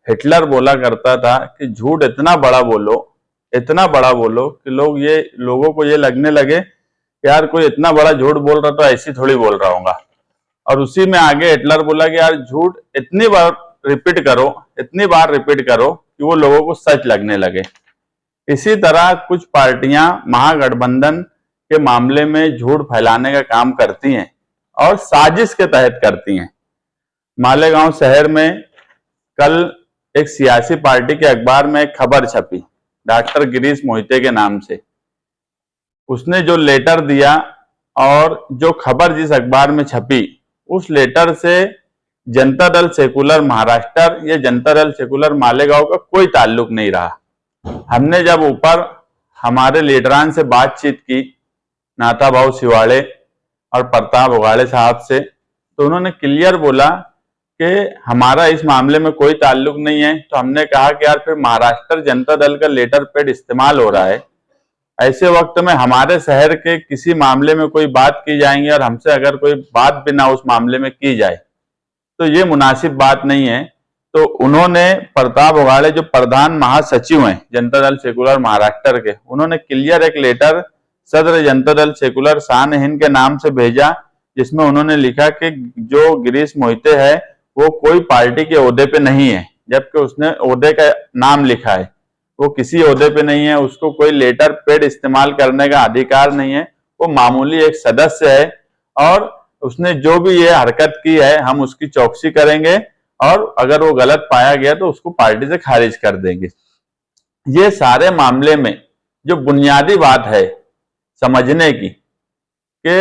Hitler बोला करता था कि झूठ इतना बड़ा बोलो कि लोगों को ये लगने लगे कि यार कोई इतना बड़ा झूठ बोल रहा तो ऐसी थोड़ी बोल रहा होगा। और उसी में आगे हिटलर बोला कि यार झूठ इतनी बार रिपीट करो कि वो लोगों को सच लगने लगे। इसी तरह कुछ पार्टियां महागठबंधन के मामले में झूठ फैलाने का काम करती हैं और साजिश के तहत करती हैं। मालेगांव शहर में कल एक सियासी पार्टी के अखबार में एक खबर छपी डॉक्टर गिरीश मोहिते के नाम से। उसने जो लेटर दिया और जो खबर जिस अखबार में छपी, उस लेटर से जनता दल सेकुलर महाराष्ट्र या जनता दल सेकुलर मालेगांव का कोई ताल्लुक नहीं रहा। हमने जब ऊपर हमारे लीडरान से बातचीत की, नाथा भाऊ शिवाड़े और प्रताप उगाड़े साहब से, तो उन्होंने क्लियर बोला कि हमारा इस मामले में कोई ताल्लुक नहीं है। तो हमने कहा कि यार फिर महाराष्ट्र जनता दल का लेटर पैड इस्तेमाल हो रहा है, ऐसे वक्त में हमारे शहर के किसी मामले में कोई बात की जाएंगी और हमसे अगर कोई बात भी ना उस मामले में की जाए तो ये मुनासिब बात नहीं है। तो उन्होंने प्रताप उगाड़े जो प्रधान महासचिव हैं जनता दल सेकुलर महाराष्ट्र के, उन्होंने क्लियर एक लेटर सदर जनता दल सेकुलर शान हिंद के नाम से भेजा, जिसमें उन्होंने लिखा कि जो गिरीश मोहिते है वो कोई पार्टी के ओहदे पे नहीं है, जबकि उसने ओहदे का नाम लिखा है। वो किसी ओहदे पे नहीं है, उसको कोई लेटर पैड इस्तेमाल करने का अधिकार नहीं है, वो मामूली एक सदस्य है और उसने जो भी ये हरकत की है हम उसकी चौकसी करेंगे और अगर वो गलत पाया गया तो उसको पार्टी से खारिज कर देंगे। ये सारे मामले में जो बुनियादी बात है समझने की कि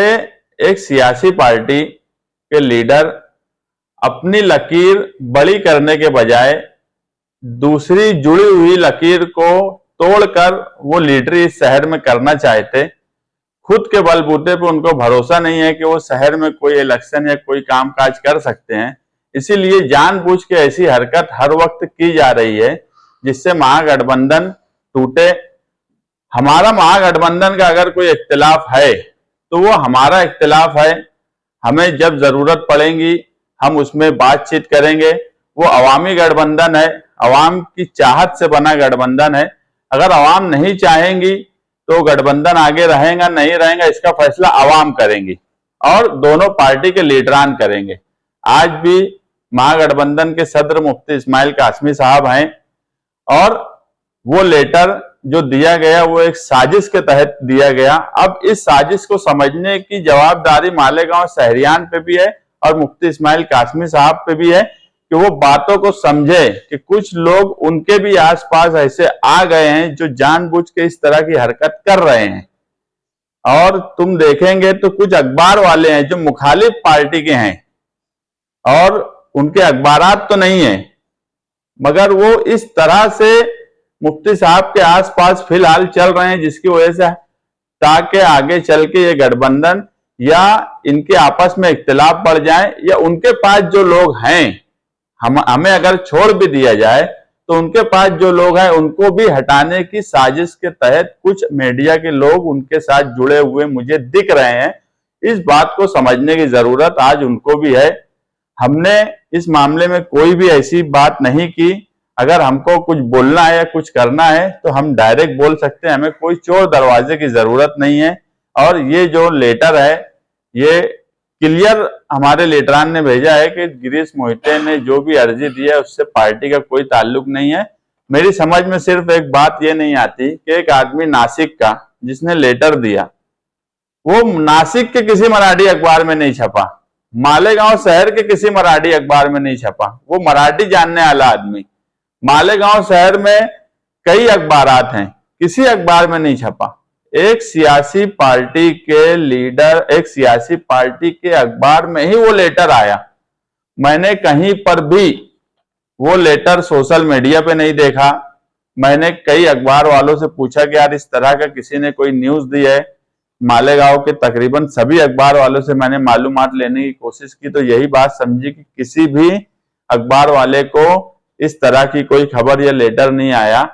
एक सियासी पार्टी के लीडर अपनी लकीर बड़ी करने के बजाय दूसरी जुड़ी हुई लकीर को तोड़कर वो लीडरी इस शहर में करना चाहते। खुद के बलबूते पे उनको भरोसा नहीं है कि वो शहर में कोई इलेक्शन या कोई कामकाज कर सकते हैं, इसीलिए जानबूझ के ऐसी हरकत हर वक्त की जा रही है जिससे महागठबंधन टूटे। हमारा महागठबंधन का अगर कोई इख्तिलाफ है तो वो हमारा इख्तिलाफ है, हमें जब जरूरत पड़ेगी हम उसमें बातचीत करेंगे। वो अवामी गठबंधन है, अवाम की चाहत से बना गठबंधन है। अगर अवाम नहीं चाहेंगी तो गठबंधन आगे रहेगा नहीं रहेगा इसका फैसला अवाम करेंगी और दोनों पार्टी के लीडरान करेंगे। आज भी महागठबंधन के सदर मुफ्ती इस्माइल कासमी साहब हैं और वो लेटर जो दिया गया वो एक साजिश के तहत दिया गया। अब इस साजिश को समझने की जवाबदारी मालेगांव शहरियान पे भी है और मुफ्ती इस्माइल कासमी साहब पे भी है कि वो बातों को समझे कि कुछ लोग उनके भी आसपास ऐसे आ गए हैं जो जानबूझ के इस तरह की हरकत कर रहे हैं। और तुम देखेंगे तो कुछ अखबार वाले हैं जो मुखालिफ पार्टी के हैं और उनके अखबारात तो नहीं है, मगर वो इस तरह से मुफ्ती साहब के आसपास फिलहाल चल रहे हैं जिसकी वजह से ताकि आगे चल के ये गठबंधन या इनके आपस में इख्तिलाफ बढ़ जाए या उनके पास जो लोग हैं हमें अगर छोड़ भी दिया जाए तो उनके पास जो लोग हैं उनको भी हटाने की साजिश के तहत कुछ मीडिया के लोग उनके साथ जुड़े हुए मुझे दिख रहे हैं। इस बात को समझने की जरूरत आज उनको भी है। हमने इस मामले में कोई भी ऐसी बात नहीं की। अगर हमको कुछ बोलना है या कुछ करना है तो हम डायरेक्ट बोल सकते हैं, हमें कोई चोर दरवाजे की जरूरत नहीं है। और ये जो लेटर है ये क्लियर हमारे लीडरान ने भेजा है कि गिरीश मोहिते ने जो भी अर्जी दी है उससे पार्टी का कोई ताल्लुक नहीं है। मेरी समझ में सिर्फ एक बात ये नहीं आती कि एक आदमी नासिक का जिसने लेटर दिया वो नासिक के किसी मराठी अखबार में नहीं छपा, मालेगांव शहर के किसी मराठी अखबार में नहीं छपा, वो मराठी जानने वाला आदमी। मालेगांव शहर में कई अखबारात हैं, किसी अखबार में नहीं छपा। एक सियासी पार्टी के लीडर, एक सियासी पार्टी के अखबार में ही वो लेटर आया। मैंने कहीं पर भी वो लेटर सोशल मीडिया पे नहीं देखा। मैंने कई अखबार वालों से पूछा कि यार इस तरह का किसी ने कोई न्यूज दी है। मालेगांव के तकरीबन सभी अखबार वालों से मैंने मालूमात लेने की कोशिश की तो यही बात समझी कि किसी भी अखबार वाले को इस तरह की कोई खबर या लेटर नहीं आया।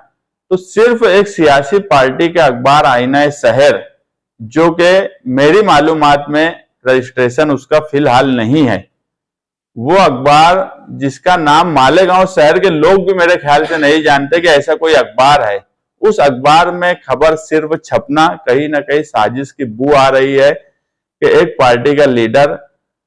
तो सिर्फ एक सियासी पार्टी के अखबार आईना शहर जो कि मेरी मालूमात में रजिस्ट्रेशन उसका फिलहाल नहीं है, वो अखबार जिसका नाम मालेगांव शहर के लोग भी मेरे ख्याल से नहीं जानते कि ऐसा कोई अखबार है, उस अखबार में खबर सिर्फ छपना कहीं ना कहीं साजिश की बू आ रही है कि एक पार्टी का लीडर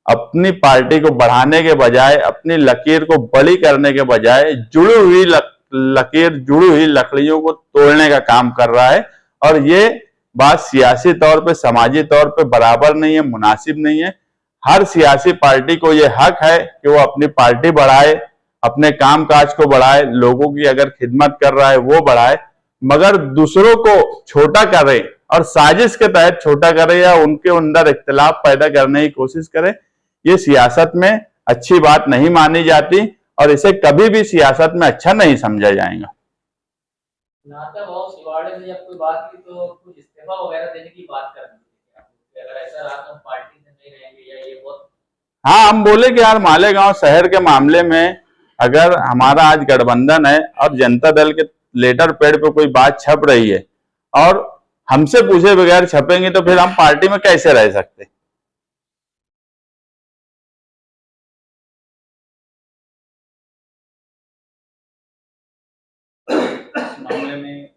अपनी पार्टी को बढ़ाने के बजाय, अपनी लकीर को बड़ी करने के बजाय जुड़ी हुई लकीर, जुड़ी हुई लकड़ियों को तोड़ने का काम कर रहा है। और ये बात सियासी तौर पे, समाजी तौर पे बराबर नहीं है, मुनासिब नहीं है। हर सियासी पार्टी को ये हक है कि वो अपनी पार्टी बढ़ाए, अपने काम काज को बढ़ाए, लोगों की अगर खिदमत कर रहा है वो बढ़ाए, मगर दूसरों को छोटा करे और साजिश के तहत छोटा करे या उनके अंदर इख्तिलाफ पैदा करने की कोशिश करे, ये सियासत में अच्छी बात नहीं मानी जाती और इसे कभी भी सियासत में अच्छा नहीं समझा जाएगा। नाता भाव सिवाड़े ने जब कोई बात की तो कुछ इस्तीफा वगैरह देने की बात कर दी थी, अगर ऐसा रहा तो पार्टी में नहीं रहेंगे या ये बहुत। हाँ, हम बोले कि यार मालेगांव शहर के मामले में अगर हमारा आज गठबंधन है और जनता दल के लेटर पैड पे कोई बात छप रही है और हमसे पूछे बगैर छपेंगे तो फिर हम पार्टी में कैसे रह सकते। मामले में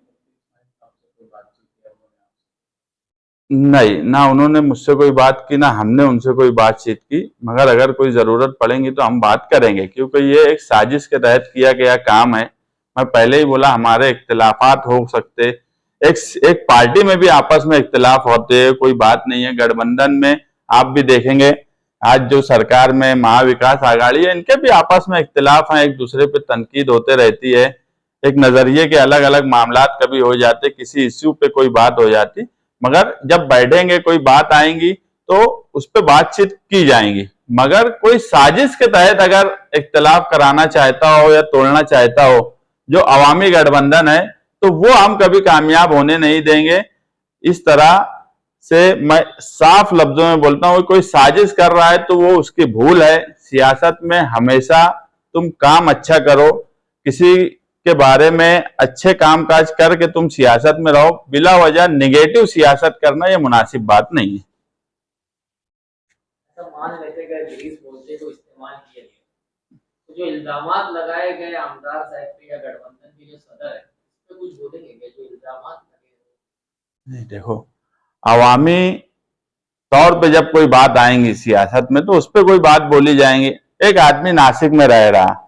नहीं, ना उन्होंने मुझसे कोई बात की, ना हमने उनसे कोई बातचीत की, मगर अगर कोई जरूरत पड़ेगी तो हम बात करेंगे, क्योंकि ये एक साजिश के तहत किया गया काम है। मैं पहले ही बोला हमारे इख्तिलाफात हो सकते, एक पार्टी में भी आपस में इख्तिलाफ होते हैं, कोई बात नहीं है। गठबंधन में आप भी देखेंगे आज जो सरकार में महाविकास आघाड़ी है, इनके भी आपस में इख्तिलाफ हैं, एक दूसरे पे तनकीद होते रहती है, एक नजरिए के अलग अलग मामलात कभी हो जाते, किसी इश्यू पे कोई बात हो जाती, मगर जब बैठेंगे कोई बात आएंगी तो उस पर बातचीत की जाएंगी। मगर कोई साजिश के तहत अगर इख्तिलाफ कराना चाहता हो या तोड़ना चाहता हो जो अवामी गठबंधन है, तो वो हम कभी कामयाब होने नहीं देंगे। इस तरह से मैं साफ लफ्जों में बोलता हूं, कोई साजिश कर रहा है तो वो उसकी भूल है। सियासत में हमेशा तुम काम अच्छा करो, किसी के बारे में अच्छे कामकाज करके तुम सियासत में रहो, बिला वजह निगेटिव सियासत करना ये मुनासिब बात नहीं है। ऐसा मान लेते गए गिरीश बोलते को इस्तेमाल किया गया, तो जो इल्जामात लगाए गए आमदार साहब पे या गठबंधन के जो सदर है उस पर कुछ बोलेंगे क्या, जो इल्जामात लगे? नहीं, देखो, अवामी तौर पे जब कोई बात आएंगी सियासत में तो उस पर कोई बात बोली जाएंगी। एक आदमी नासिक में रह रहा,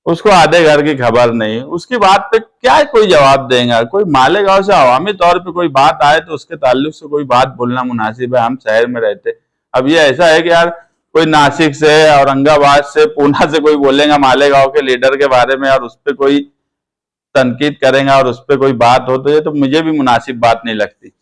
उसको आधे घर की खबर नहीं, उसकी बात पे क्या कोई जवाब देगा। कोई मालेगांव से अवामी तौर पे कोई बात आए तो उसके ताल्लुक से कोई बात बोलना मुनासिब है, हम शहर में रहते। अब ये ऐसा है कि यार कोई नासिक से, औरंगाबाद से, पूना से कोई बोलेगा मालेगांव के लीडर के बारे में और उस पर कोई तनकीद करेगा और उस पर कोई बात हो, तो ये तो मुझे भी मुनासिब बात नहीं लगती।